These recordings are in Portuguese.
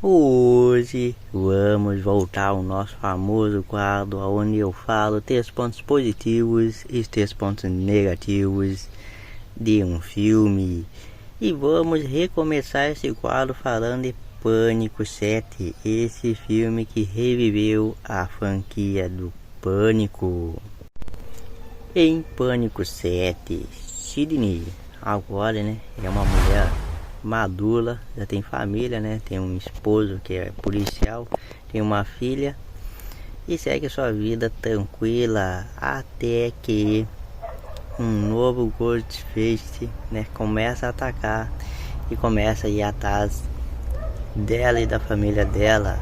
Hoje vamos voltar ao nosso famoso quadro onde eu falo 3 pontos positivos e 3 pontos negativos de um filme. E vamos recomeçar esse quadro falando de Pânico 7, esse filme que reviveu a franquia do Pânico. Em Pânico 7, Sidney agora, é uma mulher madura, já tem família, tem um esposo que é policial, tem uma filha e segue sua vida tranquila até que um novo Ghostface, começa a atacar e começa a ir atrás dela e da família dela,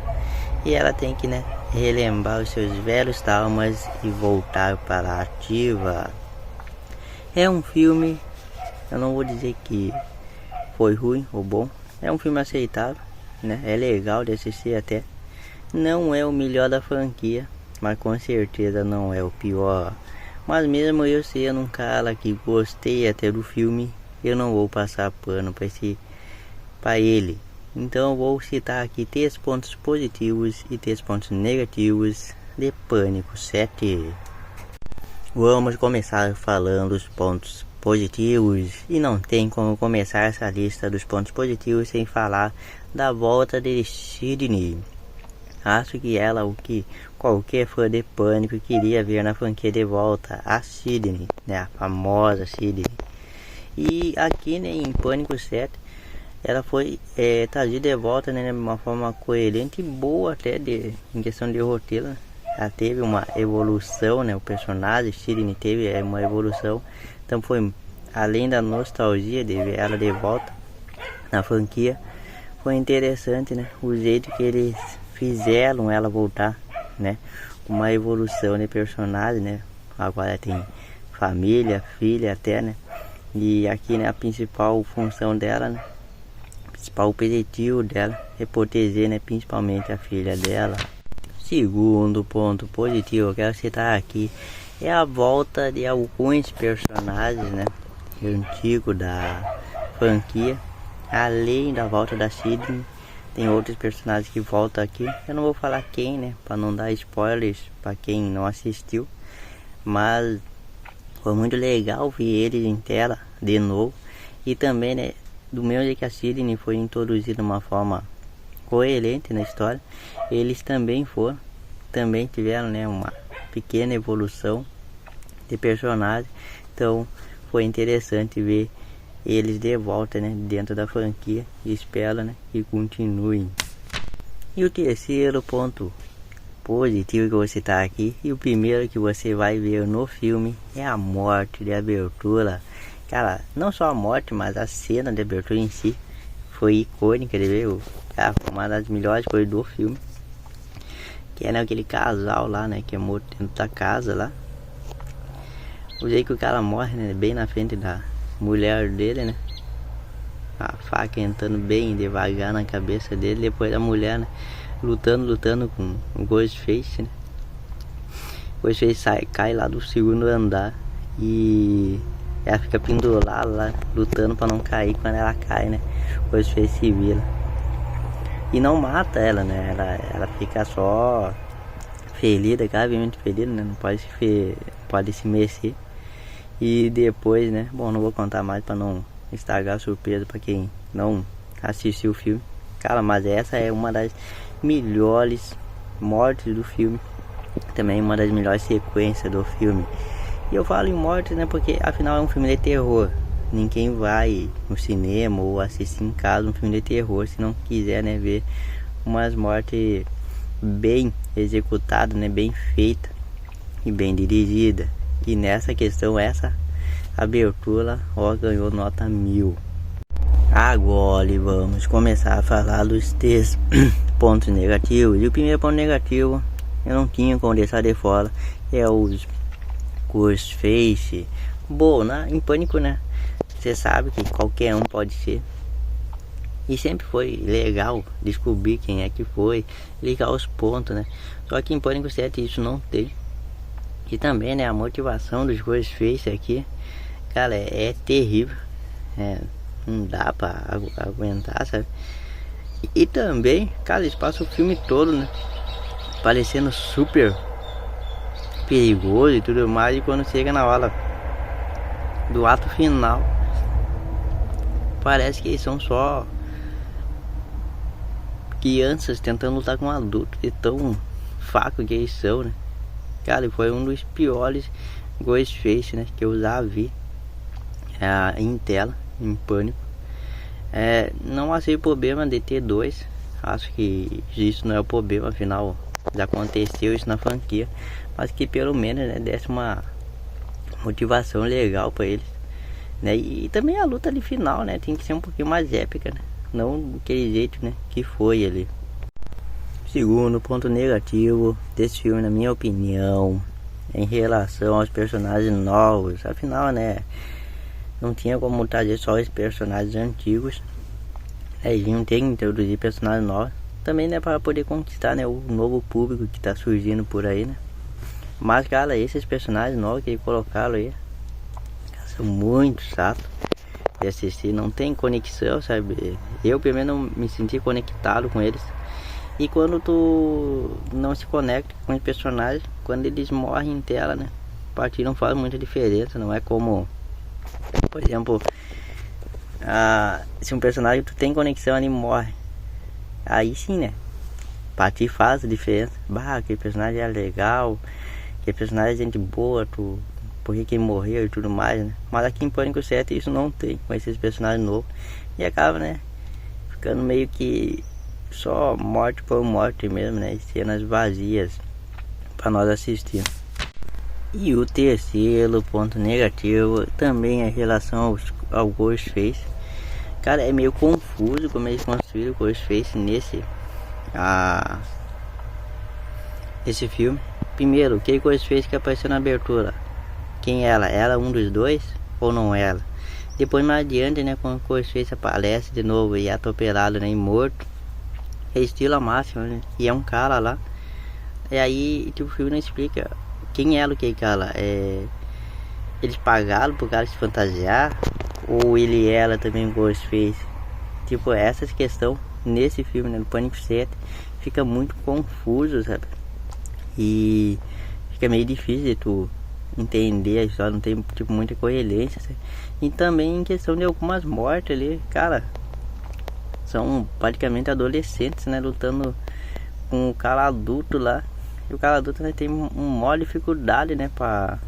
e ela tem que relembrar os seus velhos traumas e voltar para a ativa. É um filme, eu não vou dizer que foi ruim ou bom, é um filme aceitável, é legal de assistir até. Não é o melhor da franquia, mas com certeza não é o pior. Mas mesmo eu sendo um cara que gostei até do filme, eu não vou passar pano para ele. Então eu vou citar aqui 3 pontos positivos e 3 pontos negativos de Pânico 7. Vamos começar falando os pontos positivos, e não tem como começar essa lista dos pontos positivos sem falar da volta de Sidney. Acho que ela, o que qualquer fã de Pânico queria ver na franquia de volta, a Sidney, a famosa Sidney. E aqui em Pânico 7 ela foi trazida de volta de uma forma coerente e boa até em questão de roteiro. Ela teve uma evolução, o personagem Sidney teve uma evolução. Então foi, além da nostalgia de ver ela de volta na franquia, foi interessante, o jeito que eles fizeram ela voltar, uma evolução de personagem, Agora tem família, filha até, E aqui, a principal função dela, o principal objetivo dela é proteger, principalmente a filha dela. Segundo ponto positivo que eu quero citar aqui é a volta de alguns personagens, antigos da franquia. Além da volta da Sidney, tem outros personagens que voltam aqui. Eu não vou falar quem, para não dar spoilers para quem não assistiu, mas foi muito legal ver eles em tela de novo. E também, do mesmo jeito que a Sidney foi introduzida de uma forma coerente na história, eles também tiveram, uma pequena evolução de personagem. Então foi interessante ver eles de volta, dentro da franquia, e espero, que continuem. E o terceiro ponto positivo que eu vou citar aqui, e o primeiro que você vai ver no filme, é a morte de abertura. Cara, não só a morte, mas a cena de abertura em si foi icônica de ver. Cara, foi uma das melhores coisas do filme, que é aquele casal lá, que é morto dentro da casa lá. O jeito que o cara morre, bem na frente da mulher dele, a faca entrando bem devagar na cabeça dele. Depois a mulher, lutando com o Ghostface, O Ghostface cai lá do segundo andar e ela fica pendurada lá, lutando para não cair. Quando ela cai, o Ghostface se vira e não mata ela, ela fica só ferida, gravemente ferida, não pode se mexer. E depois, bom, não vou contar mais para não estragar a surpresa para quem não assistiu o filme. Cara, mas essa é uma das melhores mortes do filme, também uma das melhores sequências do filme. E eu falo em morte, porque afinal é um filme de terror. Ninguém vai no cinema ou assistir em casa um filme de terror se não quiser, ver umas mortes bem executadas, bem feitas e bem dirigidas. E nessa questão, essa abertura ganhou nota 1000. Agora vamos começar a falar dos 3 pontos negativos. E o primeiro ponto negativo, eu não tinha como deixar de fora, é os Ghostface. Bom, em Pânico, você sabe que qualquer um pode ser. E sempre foi legal descobrir quem é que foi, ligar os pontos, Só que em Pânico 7 isso não tem. E também, a motivação dos Ghostface aqui, cara, é terrível. Não dá pra aguentar, sabe? E também, cara, eles passam o filme todo, né? Parecendo super perigoso e tudo mais. E quando chega na hora do ato final, parece que eles são só crianças tentando lutar com um adulto, de tão fraco que eles são, né? Cara, foi um dos piores Ghostface, né, que eu já vi em tela, em Pânico. Não achei problema de ter dois. Acho que isso não é o problema, afinal já aconteceu isso na franquia. Mas que pelo menos, né, desse uma motivação legal pra eles, né? E também a luta ali final, né, tem que ser um pouquinho mais épica, né? Não daquele jeito, né, que foi ali. Segundo ponto negativo desse filme, na minha opinião, em relação aos personagens novos. Afinal, né, não tinha como trazer só os personagens antigos. Eles iam ter que introduzir personagens novos. Também, né, para poder conquistar, né, o novo público que tá surgindo por aí, né. Mas, cara, esses personagens novos que eles colocaram aí são muito chatos de assistir. Não tem conexão, sabe? Eu, pelo menos, não me senti conectado com eles. E quando tu não se conecta com os personagens, quando eles morrem em tela, né, pra ti não faz muita diferença. Não é como, por exemplo, se um personagem tu tem conexão ali morre, aí sim, né, pra ti faz a diferença. Bah, aquele personagem é legal, aquele personagem é gente boa, por que ele morreu e tudo mais, né. Mas aqui em Pânico 7 isso não tem, com esses personagens novos. E acaba, né, ficando meio que só morte por morte mesmo, né? Cenas vazias para nós assistir. E o terceiro ponto negativo também é em relação ao Ghostface. Cara, é meio confuso como eles construíram o Ghostface esse filme. Primeiro, que Ghostface que apareceu na abertura? Quem ela? Ela um dos dois ou não ela? Depois mais adiante, né, quando o Ghostface aparece de novo e é atropelado, né, e morto, é estilo a máxima, né? E é um cara lá. E aí, tipo, o filme não explica quem era aquele cara. Eles pagaram pro cara se fantasiar, ou ele era também Ghostface. Tipo, essas questões nesse filme, né, no Pânico 7, fica muito confuso, sabe? E fica meio difícil de tu entender a história, não tem, tipo, muita coerência, sabe? E também em questão de algumas mortes ali, cara, são praticamente adolescentes, né, lutando com o cara adulto lá. E o cara adulto, né, tem maior dificuldade, né, pra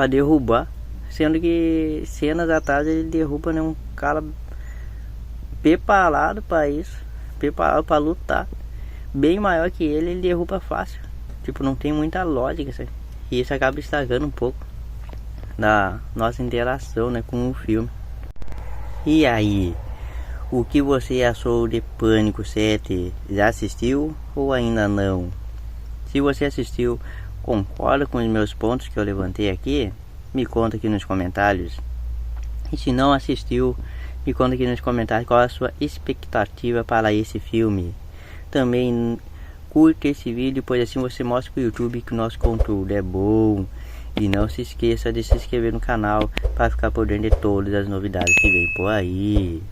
derrubar. Sendo que cenas atrás ele derruba, né, um cara preparado pra isso, preparado pra lutar. Bem maior que ele derruba fácil. Tipo, não tem muita lógica, sabe? E isso acaba estragando um pouco da nossa interação, né, com o filme. E aí, o que você achou de Pânico 7? Já assistiu ou ainda não? Se você assistiu, concorda com os meus pontos que eu levantei aqui? Me conta aqui nos comentários. E se não assistiu, me conta aqui nos comentários qual a sua expectativa para esse filme. Também curta esse vídeo, pois assim você mostra para o YouTube que o nosso conteúdo é bom. E não se esqueça de se inscrever no canal para ficar por dentro de todas as novidades que vem por aí.